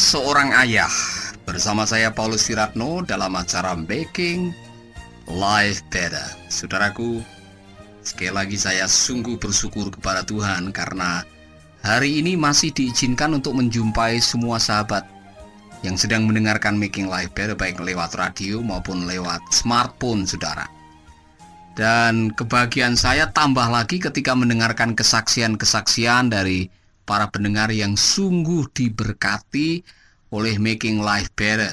Seorang Ayah. Bersama saya Paulus Wiratno dalam acara Making Life Better. Saudaraku, sekali lagi saya sungguh bersyukur kepada Tuhan karena hari ini masih diizinkan untuk menjumpai semua sahabat yang sedang mendengarkan Making Life Better, baik lewat radio maupun lewat smartphone saudara. Dan kebahagiaan saya tambah lagi ketika mendengarkan kesaksian-kesaksian dari para pendengar yang sungguh diberkati oleh Making Life Better.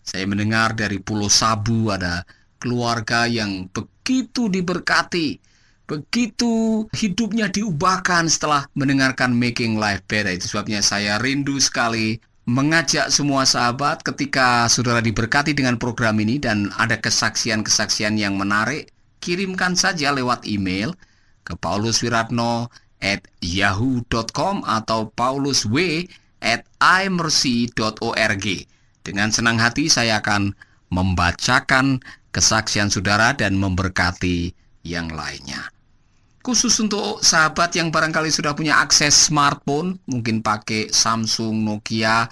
Saya mendengar dari Pulau Sabu ada keluarga yang begitu diberkati, begitu hidupnya diubahkan setelah mendengarkan Making Life Better. Itu sebabnya saya rindu sekali mengajak semua sahabat ketika saudara diberkati dengan program ini dan ada kesaksian-kesaksian yang menarik, kirimkan saja lewat email ke pauluswiratno@yahoo.com atau paulusw@imercy.org. Dengan senang hati saya akan membacakan kesaksian saudara dan memberkati yang lainnya. Khusus untuk sahabat yang barangkali sudah punya akses smartphone, mungkin pakai Samsung, Nokia,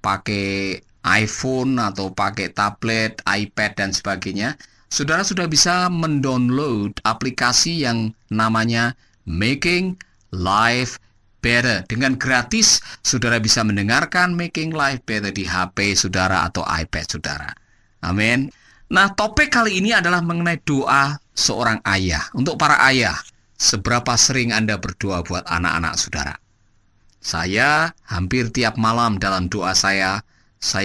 pakai iPhone atau pakai tablet, iPad dan sebagainya, saudara sudah bisa mendownload aplikasi yang namanya Making Life Better. Dengan gratis, saudara bisa mendengarkan Making Life Better di HP saudara atau iPad saudara. Amin. Nah, topik kali ini adalah mengenai doa seorang ayah. Untuk para ayah, seberapa sering Anda berdoa buat anak-anak saudara? Saya hampir tiap malam dalam doa saya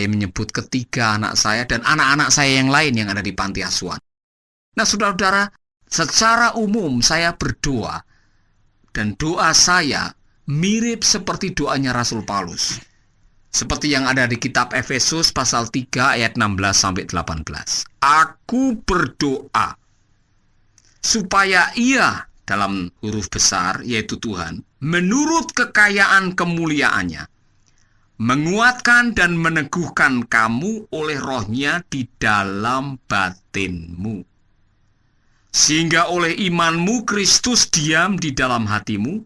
menyebut ketiga anak saya dan anak-anak saya yang lain yang ada di panti asuhan. Nah, saudara-saudara, secara umum saya berdoa dan doa saya mirip seperti doanya Rasul Paulus. Seperti yang ada di kitab Efesus pasal 3 ayat 16-18. Aku berdoa supaya ia, dalam huruf besar yaitu Tuhan, menurut kekayaan kemuliaannya, menguatkan dan meneguhkan kamu oleh rohnya di dalam batinmu. Sehingga oleh imanmu Kristus diam di dalam hatimu,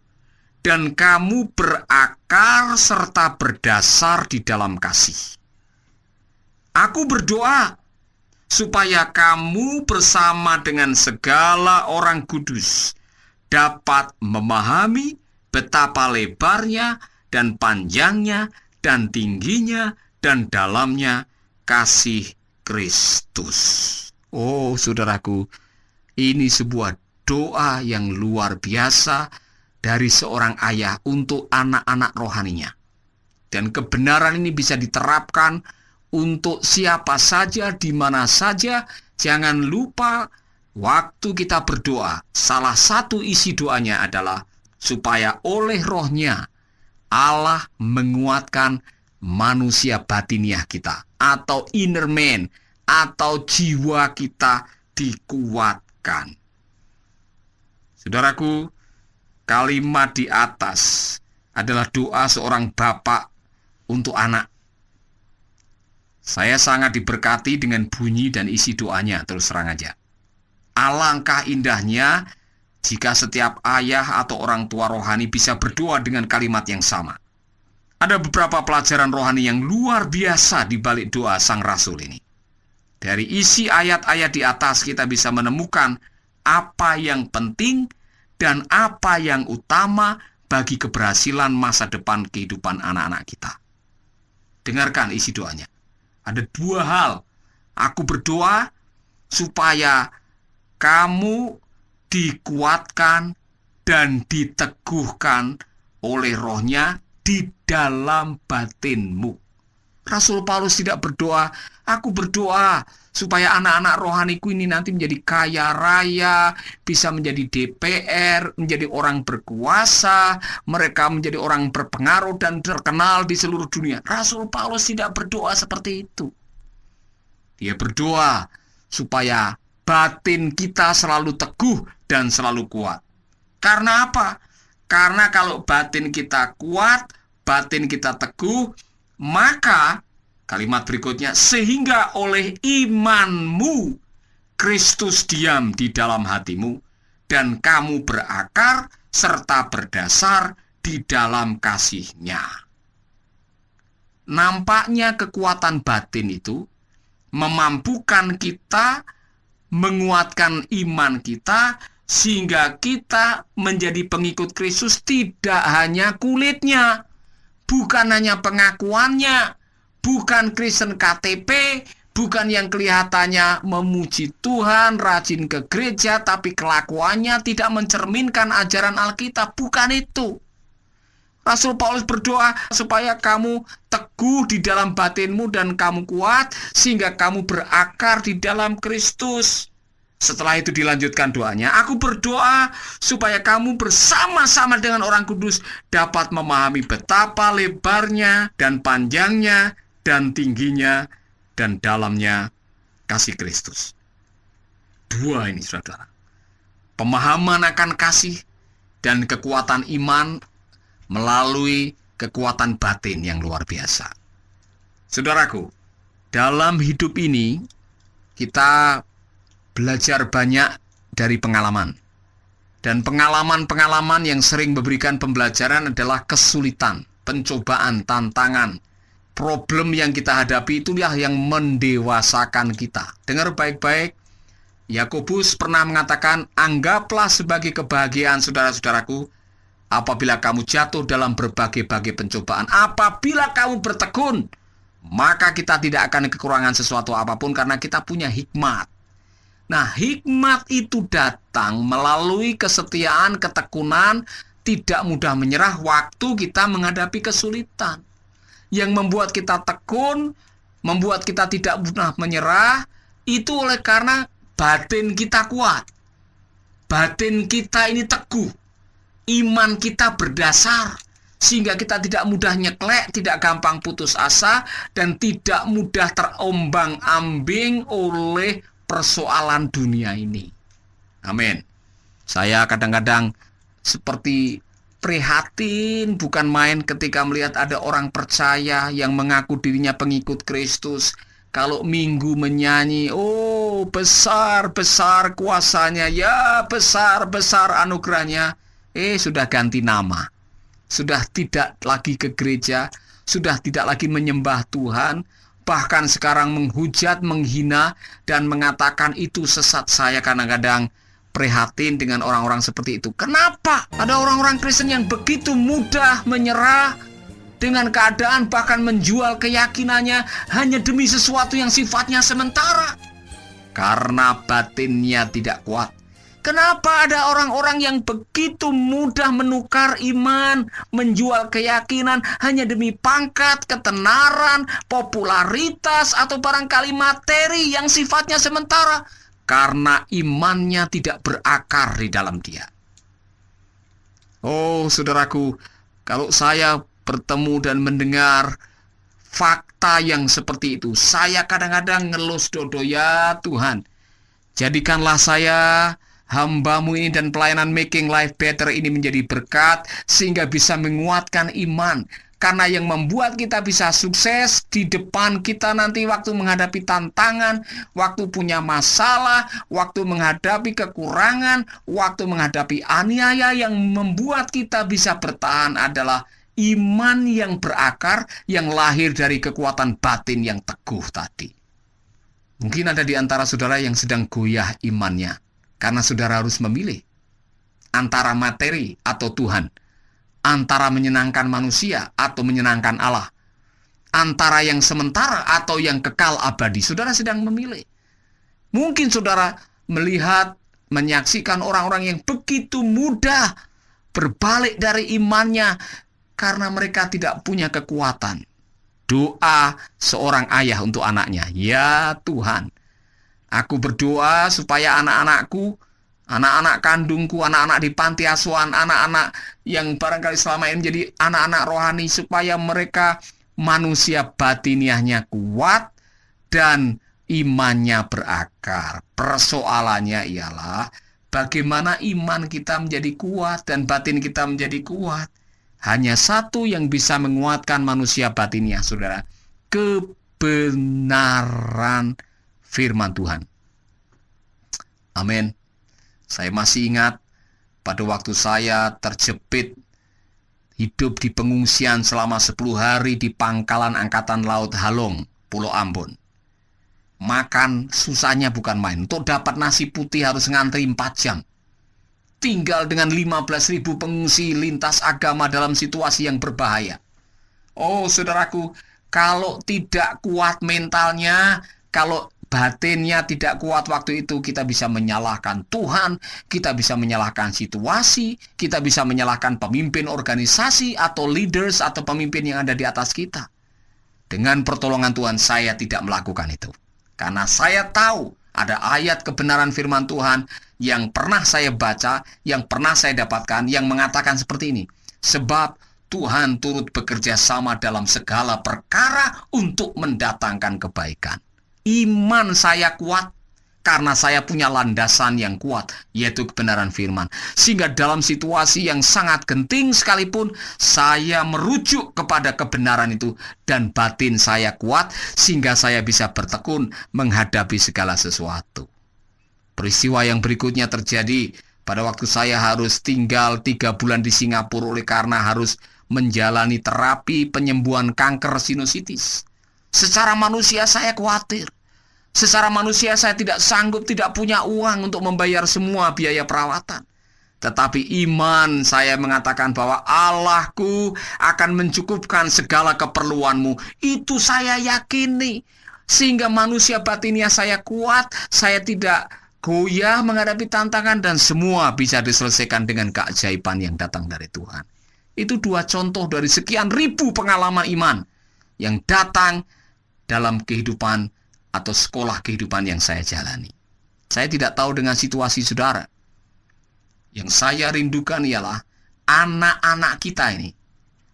dan kamu berakar serta berdasar di dalam kasih. Aku berdoa supaya kamu bersama dengan segala orang kudus dapat memahami betapa lebarnya dan panjangnya dan tingginya dan dalamnya kasih Kristus. Oh, saudaraku, ini sebuah doa yang luar biasa dari seorang ayah untuk anak-anak rohaninya. Dan kebenaran ini bisa diterapkan untuk siapa saja, di mana saja. Jangan lupa waktu kita berdoa, salah satu isi doanya adalah supaya oleh rohnya Allah menguatkan manusia batiniah kita, atau inner man, atau jiwa kita dikuatkan. Saudaraku, kalimat di atas adalah doa seorang bapak untuk anak. Saya sangat diberkati dengan bunyi dan isi doanya, terus terang aja. Alangkah indahnya jika setiap ayah atau orang tua rohani bisa berdoa dengan kalimat yang sama. Ada beberapa pelajaran rohani yang luar biasa di balik doa sang rasul ini. Dari isi ayat-ayat di atas kita bisa menemukan apa yang penting dan apa yang utama bagi keberhasilan masa depan kehidupan anak-anak kita. Dengarkan isi doanya. Ada dua hal. Aku berdoa supaya kamu dikuatkan dan diteguhkan oleh rohnya di dalam batinmu. Rasul Paulus tidak berdoa, aku berdoa supaya anak-anak rohaniku ini nanti menjadi kaya raya, bisa menjadi DPR, menjadi orang berkuasa, mereka menjadi orang berpengaruh dan terkenal di seluruh dunia. Rasul Paulus tidak berdoa seperti itu. Dia berdoa supaya batin kita selalu teguh dan selalu kuat. Karena apa? Karena kalau batin kita kuat, batin kita teguh, maka kalimat berikutnya, sehingga oleh imanmu Kristus diam di dalam hatimu dan kamu berakar serta berdasar di dalam kasih-Nya. nampaknya kekuatan batin itu memampukan kita, menguatkan iman kita, sehingga kita menjadi pengikut Kristus tidak hanya kulitnya, bukan hanya pengakuannya, bukan Kristen KTP, bukan yang kelihatannya memuji Tuhan, rajin ke gereja, tapi kelakuannya tidak mencerminkan ajaran Alkitab. Bukan itu. Rasul Paulus berdoa supaya kamu teguh di dalam batinmu dan kamu kuat, sehingga kamu berakar di dalam Kristus. Setelah itu dilanjutkan doanya, aku berdoa supaya kamu bersama-sama dengan orang kudus dapat memahami betapa lebarnya dan panjangnya dan tingginya dan dalamnya kasih Kristus. Dua ini, saudara. Pemahaman akan kasih dan kekuatan iman melalui kekuatan batin yang luar biasa. Saudaraku, dalam hidup ini kita belajar banyak dari pengalaman. Dan pengalaman-pengalaman yang sering memberikan pembelajaran adalah kesulitan, pencobaan, tantangan. Problem yang kita hadapi itulah yang mendewasakan kita. Dengar baik-baik, Yakobus pernah mengatakan, anggaplah sebagai kebahagiaan saudara-saudaraku, apabila kamu jatuh dalam berbagai-bagai pencobaan, apabila kamu bertekun, maka kita tidak akan kekurangan sesuatu apapun karena kita punya hikmat. Nah, hikmat itu datang melalui kesetiaan, ketekunan, tidak mudah menyerah waktu kita menghadapi kesulitan. Yang membuat kita tekun, membuat kita tidak mudah menyerah, itu oleh karena batin kita kuat. Batin kita ini teguh. Iman kita berdasar, sehingga kita tidak mudah nyeklek, tidak gampang putus asa, dan tidak mudah terombang-ambing oleh persoalan dunia ini. Amin. Saya kadang-kadang seperti prihatin, bukan main ketika melihat ada orang percaya yang mengaku dirinya pengikut Kristus. Kalau minggu menyanyi, oh besar-besar kuasanya, ya besar-besar anugerahnya. Sudah ganti nama. Sudah tidak lagi ke gereja, sudah tidak lagi menyembah Tuhan, bahkan sekarang menghujat, menghina, dan mengatakan itu sesat. Saya kadang-kadang prihatin dengan orang-orang seperti itu. Kenapa ada orang-orang Kristen yang begitu mudah menyerah dengan keadaan, bahkan menjual keyakinannya hanya demi sesuatu yang sifatnya sementara? Karena batinnya tidak kuat. Kenapa ada orang-orang yang begitu mudah menukar iman, menjual keyakinan hanya demi pangkat, ketenaran, popularitas, atau barangkali materi yang sifatnya sementara? Karena imannya tidak berakar di dalam dia. Oh, saudaraku, kalau saya bertemu dan mendengar fakta yang seperti itu, saya kadang-kadang ngelus dodo, ya Tuhan, jadikanlah saya, hamba-Mu ini dan pelayanan Making Life Better ini menjadi berkat, sehingga bisa menguatkan iman. Karena yang membuat kita bisa sukses di depan kita nanti waktu menghadapi tantangan, waktu punya masalah, waktu menghadapi kekurangan, waktu menghadapi aniaya, yang membuat kita bisa bertahan adalah iman yang berakar, yang lahir dari kekuatan batin yang teguh tadi. Mungkin ada di antara saudara yang sedang goyah imannya, karena saudara harus memilih antara materi atau Tuhan, antara menyenangkan manusia atau menyenangkan Allah, antara yang sementara atau yang kekal abadi. Saudara sedang memilih. Mungkin saudara melihat, menyaksikan orang-orang yang begitu mudah berbalik dari imannya karena mereka tidak punya kekuatan. Doa seorang ayah untuk anaknya, ya Tuhan, aku berdoa supaya anak-anakku, anak-anak kandungku, anak-anak di panti asuhan, anak-anak yang barangkali selama ini menjadi anak-anak rohani, supaya mereka manusia batiniahnya kuat dan imannya berakar. Persoalannya ialah bagaimana iman kita menjadi kuat dan batin kita menjadi kuat. Hanya satu yang bisa menguatkan manusia batiniah, saudara: kebenaran firman Tuhan. Amin. Saya masih ingat pada waktu saya terjepit hidup di pengungsian selama 10 hari di pangkalan Angkatan Laut Halong, Pulau Ambon. Makan susahnya bukan main. Untuk dapat nasi putih harus ngantri 4 jam. Tinggal dengan 15.000 pengungsi lintas agama dalam situasi yang berbahaya. Oh, saudaraku, kalau tidak kuat mentalnya, kalau batinnya tidak kuat waktu itu, kita bisa menyalahkan Tuhan, kita bisa menyalahkan situasi, kita bisa menyalahkan pemimpin organisasi atau leaders atau pemimpin yang ada di atas kita. Dengan pertolongan Tuhan, saya tidak melakukan itu. Karena saya tahu ada ayat kebenaran firman Tuhan yang pernah saya baca, yang pernah saya dapatkan, yang mengatakan seperti ini. Sebab Tuhan turut bekerja sama dalam segala perkara untuk mendatangkan kebaikan. Iman saya kuat karena saya punya landasan yang kuat, yaitu kebenaran firman. Sehingga dalam situasi yang sangat genting sekalipun, saya merujuk kepada kebenaran itu. Dan batin saya kuat, sehingga saya bisa bertekun menghadapi segala sesuatu. Peristiwa yang berikutnya terjadi pada waktu saya harus tinggal 3 bulan di Singapura oleh karena harus menjalani terapi penyembuhan kanker sinusitis. Secara manusia saya khawatir. Secara manusia saya tidak sanggup, tidak punya uang untuk membayar semua biaya perawatan. Tetapi iman saya mengatakan bahwa Allahku akan mencukupkan segala keperluanmu. Itu saya yakini. Sehingga manusia batinnya saya kuat, saya tidak goyah menghadapi tantangan, dan semua bisa diselesaikan dengan keajaiban yang datang dari Tuhan. Itu 2 contoh dari sekian ribu pengalaman iman yang datang dalam kehidupan atau sekolah kehidupan yang saya jalani. Saya tidak tahu dengan situasi saudara. Yang saya rindukan ialah anak-anak kita ini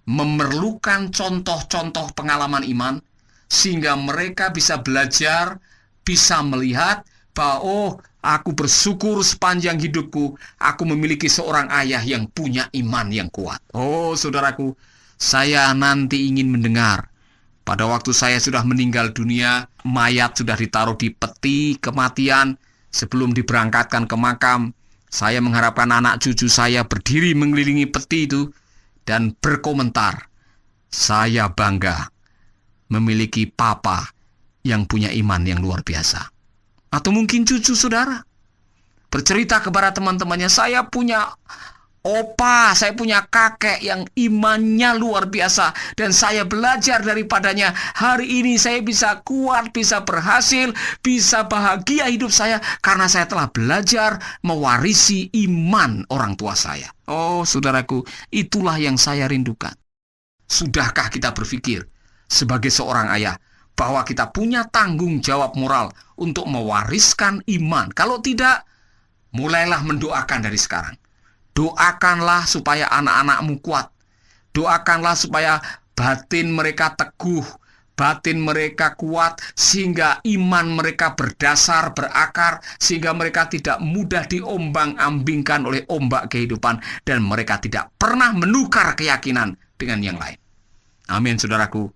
memerlukan contoh-contoh pengalaman iman, sehingga mereka bisa belajar, bisa melihat bahwa aku bersyukur sepanjang hidupku, aku memiliki seorang ayah yang punya iman yang kuat. Oh, saudaraku, saya nanti ingin mendengar pada waktu saya sudah meninggal dunia, mayat sudah ditaruh di peti kematian. Sebelum diberangkatkan ke makam, saya mengharapkan anak cucu saya berdiri mengelilingi peti itu dan berkomentar, saya bangga memiliki papa yang punya iman yang luar biasa. Atau mungkin cucu saudara bercerita kepada teman-temannya, saya punya opa, saya punya kakek yang imannya luar biasa, dan saya belajar daripadanya. Hari ini saya bisa kuat, bisa berhasil, bisa bahagia hidup saya karena saya telah belajar mewarisi iman orang tua saya. Oh, saudaraku, itulah yang saya rindukan. Sudahkah kita berpikir sebagai seorang ayah bahwa kita punya tanggung jawab moral untuk mewariskan iman? Kalau tidak, mulailah mendoakan dari sekarang. Doakanlah supaya anak-anakmu kuat. Doakanlah supaya batin mereka teguh, batin mereka kuat, sehingga iman mereka berdasar, berakar, sehingga mereka tidak mudah diombang-ambingkan oleh ombak kehidupan, dan mereka tidak pernah menukar keyakinan dengan yang lain. Amin, saudaraku.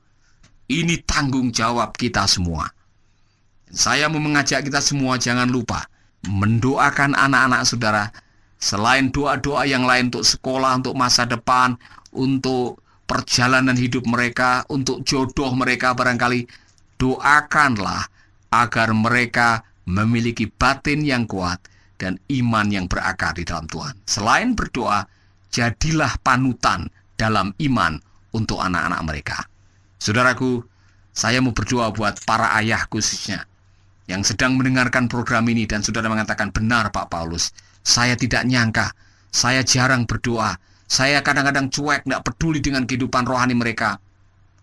Ini tanggung jawab kita semua. Saya mau mengajak kita semua jangan lupa mendoakan anak-anak saudara. Selain doa-doa yang lain untuk sekolah, untuk masa depan, untuk perjalanan hidup mereka, untuk jodoh mereka barangkali, doakanlah agar mereka memiliki batin yang kuat dan iman yang berakar di dalam Tuhan. Selain berdoa, jadilah panutan dalam iman untuk anak-anak mereka. Saudaraku, saya mau berdoa buat para ayah khususnya yang sedang mendengarkan program ini, dan saudara mengatakan, benar Pak Paulus, saya tidak nyangka, saya jarang berdoa, saya kadang-kadang cuek, tidak peduli dengan kehidupan rohani mereka.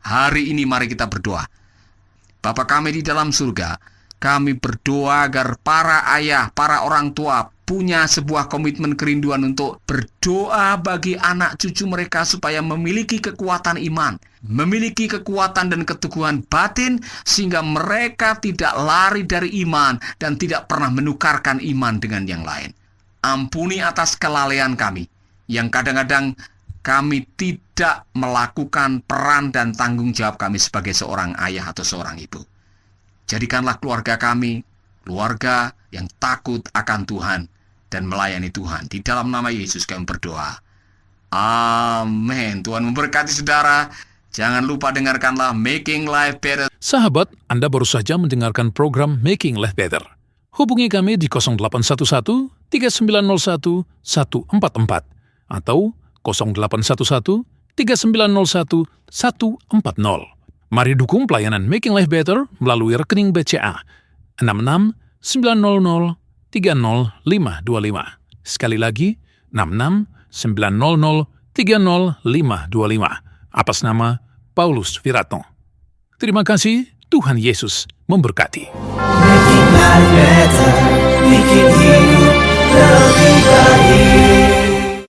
Hari ini mari kita berdoa. Bapa kami di dalam surga, kami berdoa agar para ayah, para orang tua punya sebuah komitmen kerinduan untuk berdoa bagi anak cucu mereka supaya memiliki kekuatan iman, memiliki kekuatan dan keteguhan batin, sehingga mereka tidak lari dari iman dan tidak pernah menukarkan iman dengan yang lain. Ampuni atas kelalaian kami, yang kadang-kadang kami tidak melakukan peran dan tanggung jawab kami sebagai seorang ayah atau seorang ibu. Jadikanlah keluarga kami, keluarga yang takut akan Tuhan dan melayani Tuhan. Di dalam nama Yesus kami berdoa. Amin. Tuhan memberkati saudara. Jangan lupa dengarkanlah Making Life Better. Sahabat, Anda baru saja mendengarkan program Making Life Better. Hubungi kami di 0811-3901-144 atau 0811-3901-140. Mari dukung pelayanan Making Life Better melalui rekening BCA 6690030525. Sekali lagi, 6690030525. Atas nama Paulus Wiratno. Terima kasih, Tuhan Yesus memberkati. Making life better, bikin hidup lebih baik.